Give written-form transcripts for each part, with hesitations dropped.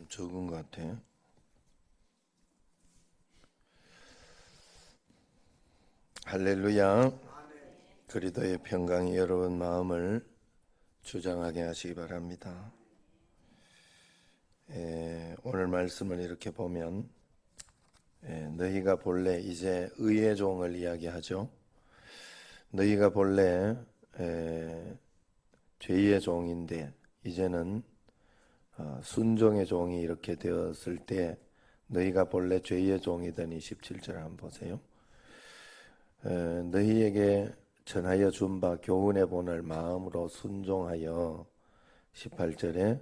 적은 것 같아. 할렐루야. 그리스도의 평강이 여러분 마음을 주장하게 하시기 바랍니다. 오늘 말씀을 이렇게 보면 너희가 본래 이제 의의 종을 이야기하죠. 너희가 본래 죄의 종인데 이제는 순종의 종이 이렇게 되었을 때 너희가 본래 죄의 종이더니 17절 한번 보세요. 너희에게 전하여 준 바 교훈의 본을 마음으로 순종하여 18절에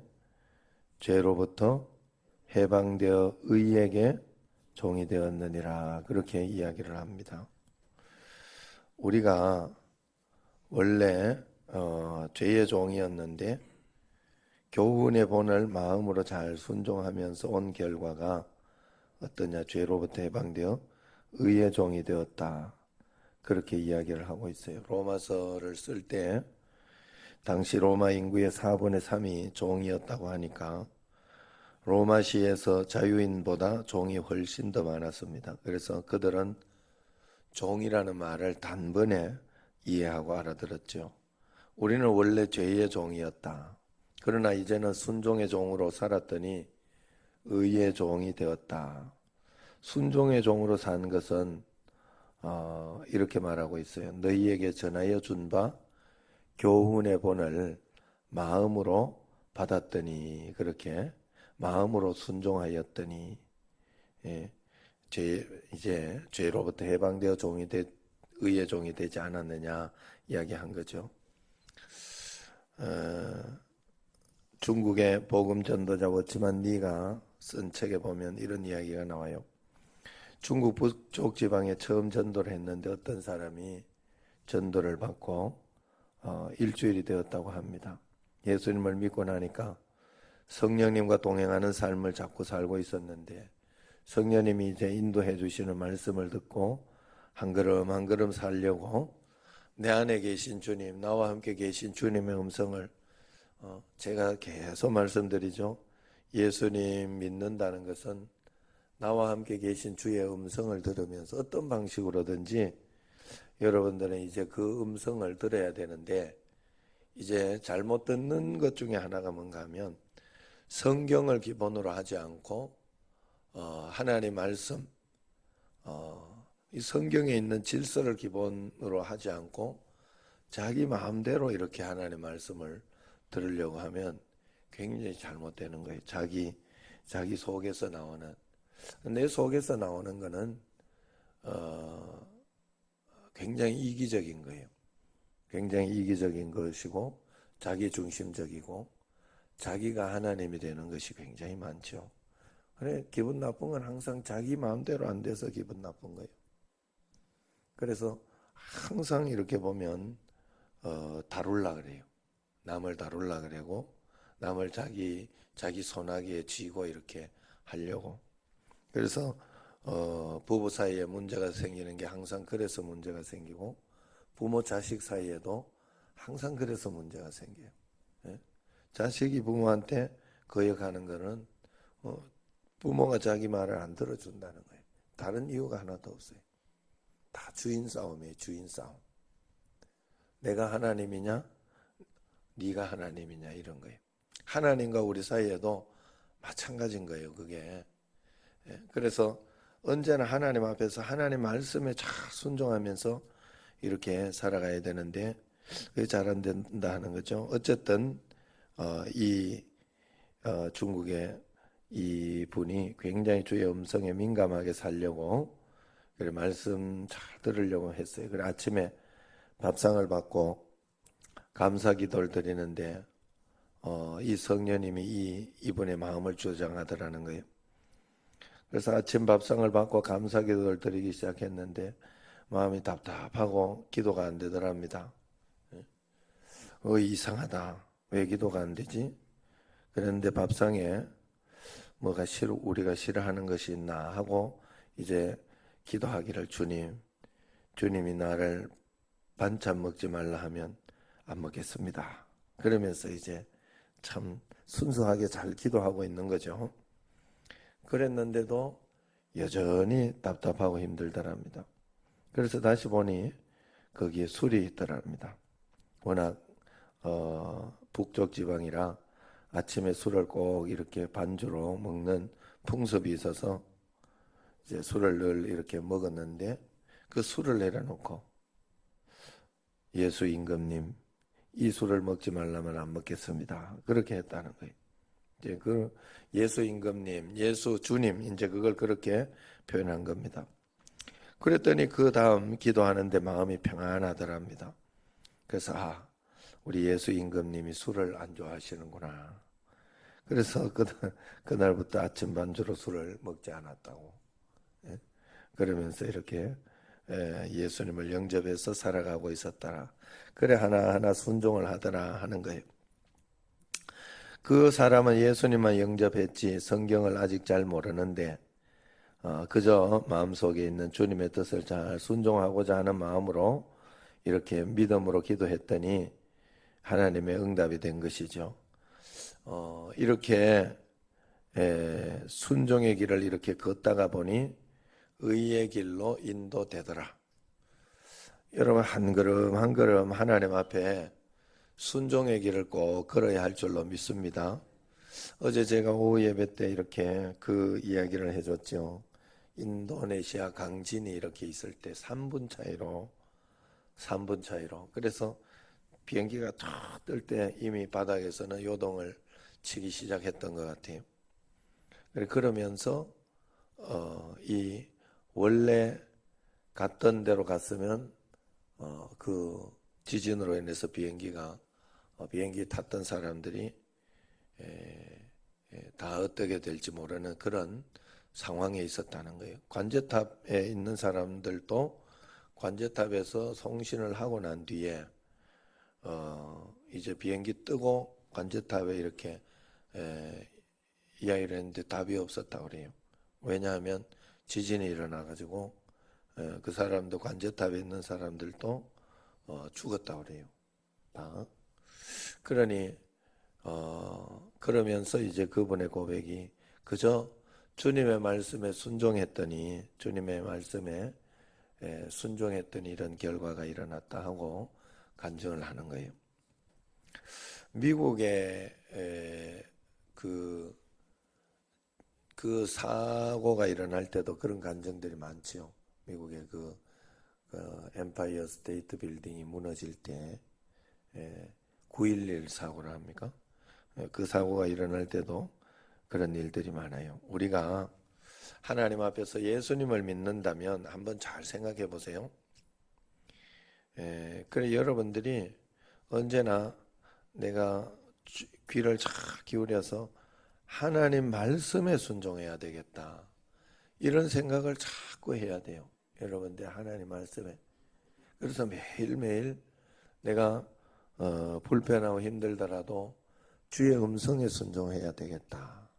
죄로부터 해방되어 의에게 종이 되었느니라 그렇게 이야기를 합니다. 우리가 원래 죄의 종이었는데 교훈의 본을 마음으로 잘 순종하면서 온 결과가 어떠냐? 죄로부터 해방되어 의의 종이 되었다. 그렇게 이야기를 하고 있어요. 로마서를 쓸 때 당시 로마 인구의 4분의 3이 종이었다고 하니까 로마시에서 자유인보다 종이 훨씬 더 많았습니다. 그래서 그들은 종이라는 말을 단번에 이해하고 알아들었죠. 우리는 원래 죄의 종이었다. 그러나 이제는 순종의 종으로 살았더니 의의 종이 되었다. 순종의 종으로 산 것은 이렇게 말하고 있어요. 너희에게 전하여 준 바 교훈의 본을 마음으로 받았더니 그렇게 마음으로 순종하였더니 이제 죄로부터 해방되어 의의 종이 되지 않았느냐 이야기한 거죠. 중국의 복음 전도자 워치만 리가 쓴 책에 보면 이런 이야기가 나와요. 중국 북쪽 지방에 처음 전도를 했는데 어떤 사람이 전도를 받고 일주일이 되었다고 합니다. 예수님을 믿고 나니까 성령님과 동행하는 삶을 자꾸 살고 있었는데 성령님이 이제 인도해 주시는 말씀을 듣고 한 걸음 한 걸음 살려고 내 안에 계신 주님, 나와 함께 계신 주님의 음성을 제가 계속 말씀드리죠. 예수님 믿는다는 것은 나와 함께 계신 주의 음성을 들으면서 어떤 방식으로든지 여러분들은 이제 그 음성을 들어야 되는데 이제 잘못 듣는 것 중에 하나가 뭔가 하면 성경을 기본으로 하지 않고 하나님 말씀 이 성경에 있는 질서를 기본으로 하지 않고 자기 마음대로 이렇게 하나님 말씀을 들으려고 하면 굉장히 잘못되는 거예요. 자기 속에서 나오는 내 속에서 나오는 거는 굉장히 이기적인 거예요. 굉장히 이기적인 것이고 자기 중심적이고 자기가 하나님이 되는 것이 굉장히 많죠. 그래 기분 나쁜 건 항상 자기 마음대로 안 돼서 기분 나쁜 거예요. 그래서 항상 이렇게 보면 다룰라 그래요. 남을 다룰라 그러고 남을 자기 손아귀에 쥐고 이렇게 하려고. 그래서 부부 사이에 문제가 생기는 게 항상 그래서 문제가 생기고 부모 자식 사이에도 항상 그래서 문제가 생겨요. 예? 자식이 부모한테 거역하는 거는 부모가 자기 말을 안 들어준다는 거예요. 다른 이유가 하나도 없어요. 다 주인 싸움이에요. 주인 싸움. 내가 하나님이냐 네가 하나님이냐 이런 거예요. 하나님과 우리 사이에도 마찬가지인 거예요. 그게. 그래서 언제나 하나님 앞에서 하나님 말씀에 잘 순종하면서 이렇게 살아가야 되는데 그게 잘 안 된다 하는 거죠. 어쨌든 중국의 이 분이 굉장히 주의 음성에 민감하게 살려고 그래 말씀 잘 들으려고 했어요. 그래 아침에 밥상을 받고 감사 기도를 드리는데 이 성령님이 이분의 마음을 주장하더라는 거예요. 그래서 아침 밥상을 받고 감사 기도를 드리기 시작했는데 마음이 답답하고 기도가 안 되더랍니다. 이상하다. 왜 기도가 안 되지? 그런데 밥상에 뭐가 우리가 싫어하는 것이 있나 하고 이제 기도하기를 주님이 나를 반찬 먹지 말라 하면 안 먹겠습니다. 그러면서 이제 참 순수하게 잘 기도하고 있는 거죠. 그랬는데도 여전히 답답하고 힘들더랍니다. 그래서 다시 보니 거기에 술이 있더랍니다. 워낙 북쪽 지방이라 아침에 술을 꼭 이렇게 반주로 먹는 풍습이 있어서 이제 술을 늘 이렇게 먹었는데 그 술을 내려놓고 예수 임금님 이 술을 먹지 말라면 안 먹겠습니다. 그렇게 했다는 거예요. 이제 그 예수 임금님, 예수 주님 이제 그걸 그렇게 표현한 겁니다. 그랬더니 그 다음 기도하는데 마음이 평안하더랍니다. 그래서 우리 예수 임금님이 술을 안 좋아하시는구나. 그래서 그날부터 아침 반주로 술을 먹지 않았다고. 그러면서 이렇게 예수님을 영접해서 살아가고 있었더라. 그래 하나하나 순종을 하더라 하는 거예요. 그 사람은 예수님만 영접했지 성경을 아직 잘 모르는데 그저 마음속에 있는 주님의 뜻을 잘 순종하고자 하는 마음으로 이렇게 믿음으로 기도했더니 하나님의 응답이 된 것이죠. 이렇게 순종의 길을 이렇게 걷다가 보니 의의 길로 인도되더라. 여러분 한 걸음 한 걸음 하나님 앞에 순종의 길을 꼭 걸어야 할 줄로 믿습니다. 어제 제가 오후 예배 때 이렇게 그 이야기를 해줬죠. 인도네시아 강진이 이렇게 있을 때 3분 차이로 그래서 비행기가 탁 뜰 때 이미 바닥에서는 요동을 치기 시작했던 것 같아요. 그러면서 이 원래 갔던 데로 갔으면 그 지진으로 인해서 비행기 탔던 사람들이 다 어떻게 될지 모르는 그런 상황에 있었다는 거예요. 관제탑에 있는 사람들도 관제탑에서 송신을 하고 난 뒤에 이제 비행기 뜨고 관제탑에 이렇게 이야기를 했는데 답이 없었다고 그래요. 왜냐하면 지진이 일어나가지고 그 사람도 관제탑에 있는 사람들도 죽었다고 그래요. 그러니 그러면서 이제 그분의 고백이 그저 주님의 말씀에 순종했더니 이런 결과가 일어났다 하고 간증을 하는 거예요. 미국의 그 사고가 일어날 때도 그런 간증들이 많죠. 미국의 그 엠파이어 스테이트 빌딩이 무너질 때 9.11 사고라 합니까? 그 사고가 일어날 때도 그런 일들이 많아요. 우리가 하나님 앞에서 예수님을 믿는다면 한번 잘 생각해 보세요. 그래 여러분들이 언제나 내가 귀를 잘 기울여서 하나님 말씀에 순종해야 되겠다. 이런 생각을 자꾸 해야 돼요. 여러분들 하나님 말씀에. 그래서 매일매일 내가 불편하고 힘들더라도 주의 음성에 순종해야 되겠다.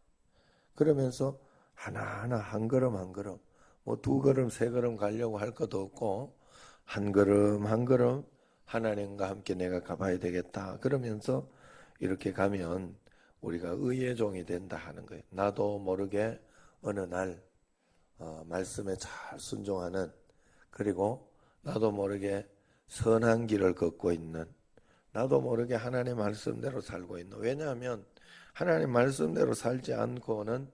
그러면서 하나하나 한 걸음 한 걸음 뭐 2걸음 3걸음 가려고 할 것도 없고 한 걸음 한 걸음 하나님과 함께 내가 가봐야 되겠다. 그러면서 이렇게 가면 우리가 의의 종이 된다 하는 거예요. 나도 모르게 어느 날 말씀에 잘 순종하는, 그리고 나도 모르게 선한 길을 걷고 있는, 나도 모르게 하나님 말씀대로 살고 있는. 왜냐하면 하나님 말씀대로 살지 않고는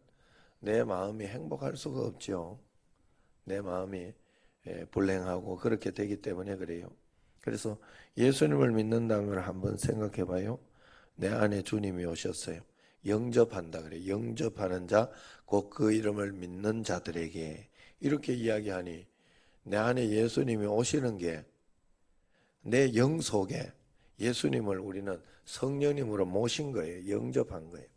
내 마음이 행복할 수가 없죠. 내 마음이 불행하고 그렇게 되기 때문에 그래요. 그래서 예수님을 믿는다면 한번 생각해 봐요. 내 안에 주님이 오셨어요. 영접한다 그래요. 영접하는 자, 곧 그 이름을 믿는 자들에게. 이렇게 이야기하니 내 안에 예수님이 오시는 게 내 영 속에 예수님을 우리는 성령님으로 모신 거예요. 영접한 거예요.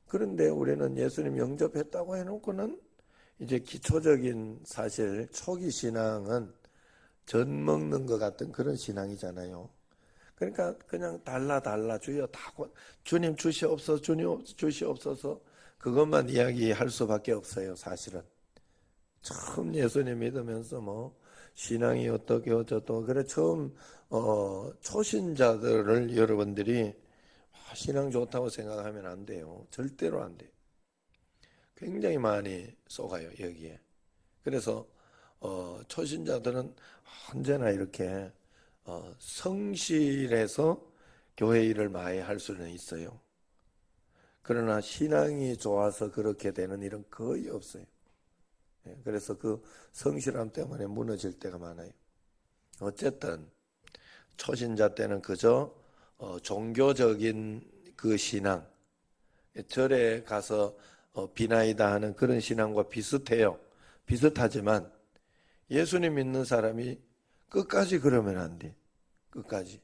그런데 우리는 예수님 영접했다고 해놓고는 이제 기초적인 사실 초기 신앙은 전 먹는 것 같은 그런 신앙이잖아요. 그러니까 그냥 달라 주여 주님 주시옵소서, 주님 주시옵소서, 그것만 이야기할 수밖에 없어요. 사실은 처음 예수님 믿으면서 뭐 신앙이 어떻게 어쩌고 그래 처음 초신자들을 여러분들이 신앙 좋다고 생각하면 안 돼요. 절대로 안 돼요. 굉장히 많이 쏘가요, 여기에. 그래서 초신자들은 언제나 이렇게 성실해서 교회 일을 많이 할 수는 있어요. 그러나 신앙이 좋아서 그렇게 되는 일은 거의 없어요. 그래서 그 성실함 때문에 무너질 때가 많아요. 어쨌든 초신자 때는 그저 종교적인 그 신앙, 절에 가서 비나이다 하는 그런 신앙과 비슷해요. 비슷하지만 예수님 믿는 사람이 끝까지 그러면 안 돼. 끝까지.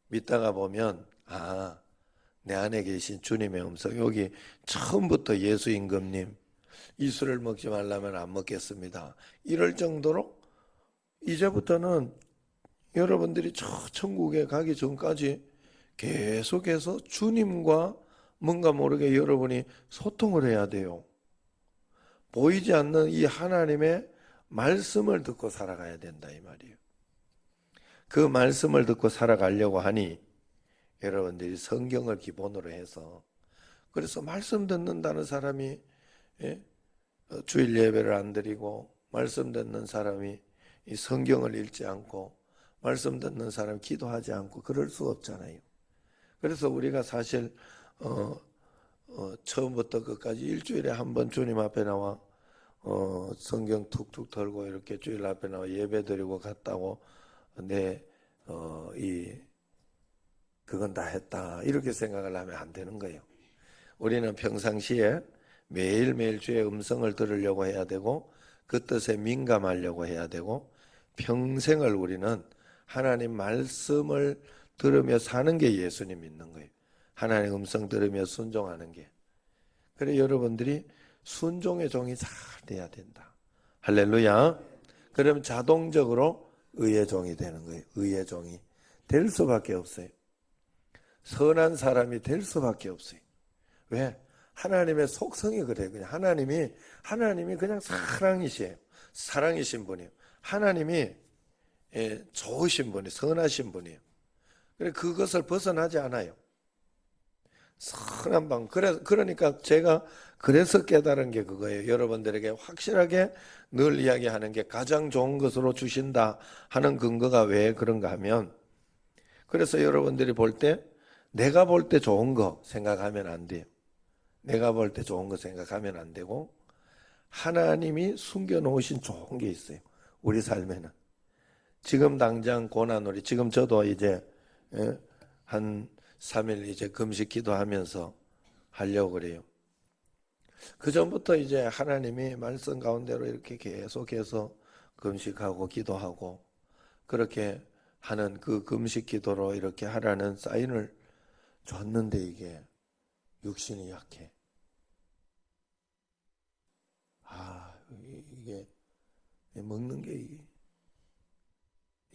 믿다가 보면 내 안에 계신 주님의 음성, 여기 처음부터 예수 임금님 이 술을 먹지 말라면 안 먹겠습니다. 이럴 정도로 이제부터는 여러분들이 저 천국에 가기 전까지 계속해서 주님과 뭔가 모르게 여러분이 소통을 해야 돼요. 보이지 않는 이 하나님의 말씀을 듣고 살아가야 된다 이 말이에요. 그 말씀을 듣고 살아가려고 하니 여러분들이 성경을 기본으로 해서, 그래서 말씀 듣는다는 사람이 주일 예배를 안 드리고, 말씀 듣는 사람이 이 성경을 읽지 않고, 말씀 듣는 사람이 기도하지 않고 그럴 수 없잖아요. 그래서 우리가 사실 처음부터 끝까지 일주일에 한 번 주님 앞에 나와 성경 툭툭 털고 이렇게 주일 앞에 나와 예배 드리고 갔다고 그건 다 했다 이렇게 생각을 하면 안 되는 거예요. 우리는 평상시에 매일매일 주의 음성을 들으려고 해야 되고, 그 뜻에 민감하려고 해야 되고, 평생을 우리는 하나님 말씀을 들으며 사는 게 예수님 믿는 거예요. 하나님 음성 들으며 순종하는 게. 그래 여러분들이 순종의 종이 잘 돼야 된다. 할렐루야. 그럼 자동적으로 의의 종이 되는 거예요. 의의 종이 될 수밖에 없어요. 선한 사람이 될 수밖에 없어요. 왜? 하나님의 속성이 그래요. 그냥 하나님이 그냥 사랑이신 분이에요. 하나님이 좋으신 분이에요. 선하신 분이에요. 그래 그것을 벗어나지 않아요. 선한 방. 그러니까 제가 그래서 깨달은 게 그거예요. 여러분들에게 확실하게 늘 이야기하는 게 가장 좋은 것으로 주신다 하는 근거가 왜 그런가 하면, 그래서 여러분들이 볼 때 내가 볼 때 좋은 거 생각하면 안 돼요. 내가 볼 때 좋은 거 생각하면 안 되고, 하나님이 숨겨놓으신 좋은 게 있어요. 우리 삶에는. 지금 당장 고난으로, 지금 저도 이제 한 3일 이제 금식 기도하면서 하려고 그래요. 그 전부터 이제 하나님이 말씀 가운데로 이렇게 계속해서 금식하고 기도하고 그렇게 하는 그 금식 기도로 이렇게 하라는 사인을 줬는데 이게 육신이 약해. 이게 먹는 게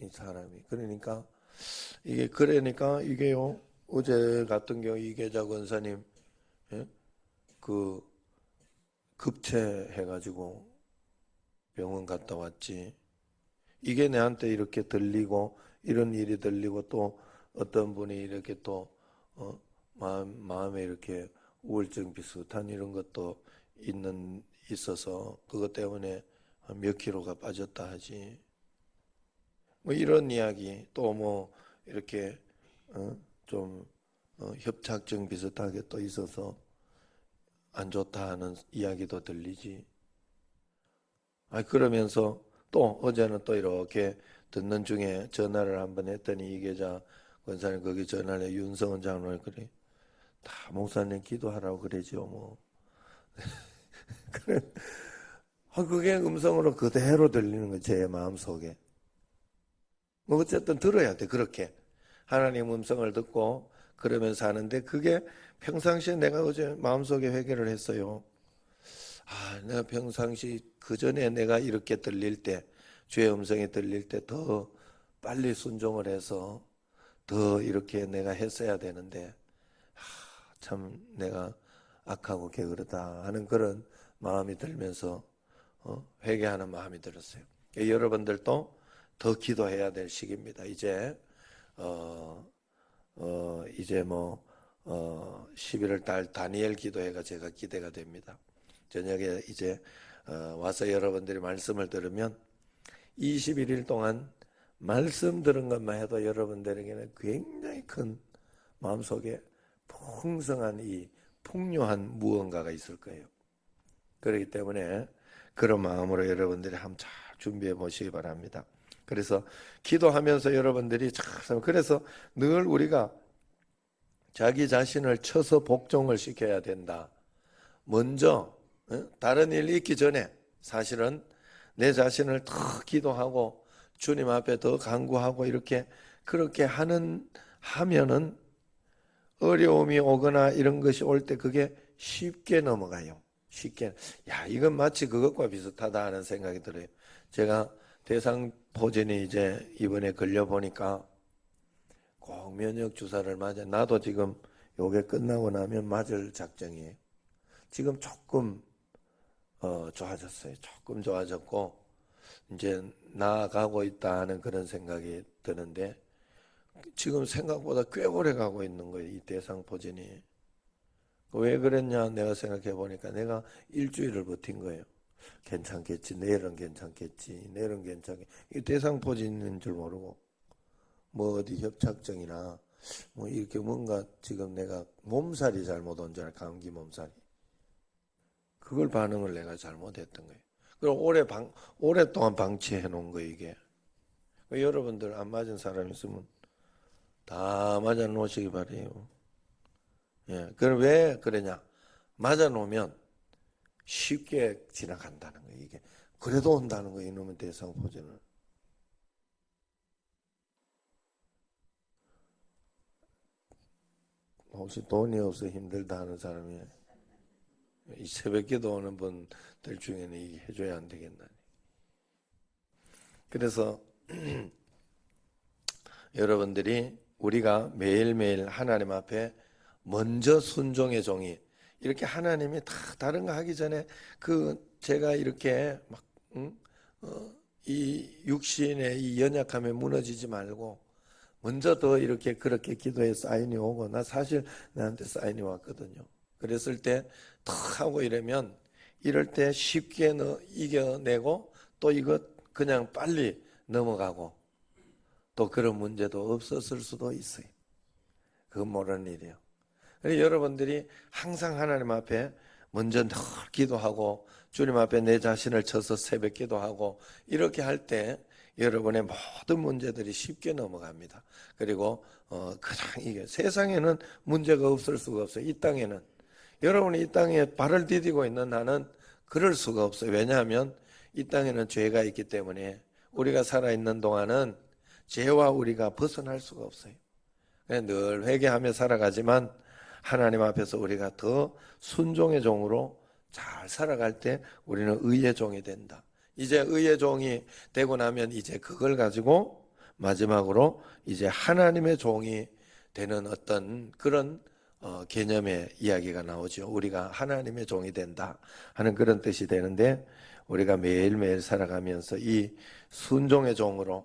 이 사람이 그러니까 이게요. 어제 같은 경우 이계자 권사님 그 급체해가지고 병원 갔다 왔지. 이게 내한테 이렇게 들리고 이런 일이 들리고 또 어떤 분이 이렇게 또 마음에 이렇게 우울증 비슷한 이런 것도 있어서 그것 때문에 몇 킬로가 빠졌다 하지. 뭐 이런 이야기 또 뭐 이렇게 좀 협착증 비슷하게 또 있어서 안 좋다 하는 이야기도 들리지. 그러면서 또 어제는 또 이렇게 듣는 중에 전화를 한번 했더니 이 계좌 권사님 거기 전화를 윤성은 장로님 그래 다 목사님 기도하라고 그러죠 뭐. 그래. 그게 음성으로 그대로 들리는 거예요. 제 마음속에. 뭐 어쨌든 들어야 돼. 그렇게 하나님 음성을 듣고 그러면서 하는데, 그게 평상시에 내가 어제 마음속에 회개를 했어요. 내가 평상시 그 전에 내가 이렇게 들릴 때, 주의 음성이 들릴 때 더 빨리 순종을 해서 더 이렇게 내가 했어야 되는데 참 내가 악하고 게으르다 하는 그런 마음이 들면서 회개하는 마음이 들었어요. 여러분들도 더 기도해야 될 시기입니다. 이제 이제 11월 달 다니엘 기도회가 제가 기대가 됩니다. 저녁에 이제 와서 여러분들이 말씀을 들으면 21일 동안 말씀 들은 것만 해도 여러분들에게는 굉장히 큰 마음속에 풍성한 이 풍요한 무언가가 있을 거예요. 그렇기 때문에 그런 마음으로 여러분들이 한번 잘 준비해 보시기 바랍니다. 그래서 기도하면서 여러분들이 참, 그래서 늘 우리가 자기 자신을 쳐서 복종을 시켜야 된다. 먼저 다른 일 있기 전에 사실은 내 자신을 더 기도하고 주님 앞에 더 간구하고 이렇게 그렇게 하면은 어려움이 오거나 이런 것이 올 때 그게 쉽게 넘어가요. 쉽게. 야, 이건 마치 그것과 비슷하다 하는 생각이 들어요. 제가 대상포진이 이제 이번에 걸려 보니까 꼭 면역 주사를 맞아. 나도 지금 요게 끝나고 나면 맞을 작정이에요. 지금 조금 좋아졌어요. 조금 좋아졌고 이제 나아가고 있다 하는 그런 생각이 드는데 지금 생각보다 꽤 오래 가고 있는 거예요. 이 대상포진이. 왜 그랬냐 내가 생각해 보니까 내가 일주일을 버틴 거예요. 괜찮겠지. 내일은 괜찮겠지. 내일은 괜찮겠지. 이 대상포진인 줄 모르고 뭐 어디 협착증이나 뭐 이렇게 뭔가 지금 내가 몸살이 잘못 온 줄 알아. 감기 몸살이. 그걸 반응을 내가 잘못했던 거예요. 그리고 오랫동안 방치해 놓은 거예요, 이게. 여러분들 안 맞은 사람 있으면 다 맞아 놓으시기 바래요. 예. 그럼 왜 그러냐? 맞아 놓으면 쉽게 지나간다는 거예요, 이게. 그래도 온다는 거예요, 이놈의 대상포진을. 혹시 돈이 없어 힘들다 하는 사람이 이 새벽기도 오는 분들 중에는 이게 해줘야 안 되겠나. 그래서 여러분들이 우리가 매일매일 하나님 앞에 먼저 순종의 종이 이렇게 하나님이 다 다른 거 하기 전에 제가 이렇게 막 이 육신의 이 연약함에 무너지지 말고 먼저 더 이렇게 그렇게 기도해 사인이 오고 나 사실 나한테 사인이 왔거든요. 그랬을 때 탁 하고 이러면 이럴 때 쉽게 이겨내고 또 이것 그냥 빨리 넘어가고 또 그런 문제도 없었을 수도 있어요. 그건 모르는 일이에요. 그래서 여러분들이 항상 하나님 앞에 먼저 늘 기도하고 주님 앞에 내 자신을 쳐서 새벽 기도하고 이렇게 할 때 여러분의 모든 문제들이 쉽게 넘어갑니다. 그리고 그냥 이게 세상에는 문제가 없을 수가 없어요. 이 땅에는 여러분이 이 땅에 발을 디디고 있는 나는 그럴 수가 없어요. 왜냐하면 이 땅에는 죄가 있기 때문에 우리가 살아있는 동안은 죄와 우리가 벗어날 수가 없어요. 늘 회개하며 살아가지만 하나님 앞에서 우리가 더 순종의 종으로 잘 살아갈 때 우리는 의의 종이 된다. 이제 의의 종이 되고 나면 이제 그걸 가지고 마지막으로 이제 하나님의 종이 되는 어떤 그런 개념의 이야기가 나오죠. 우리가 하나님의 종이 된다 하는 그런 뜻이 되는데 우리가 매일매일 살아가면서 이 순종의 종으로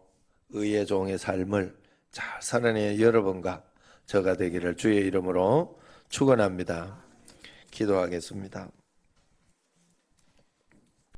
의의 종의 삶을 잘 살아내는 여러분과 저가 되기를 주의 이름으로 축원합니다. 기도하겠습니다.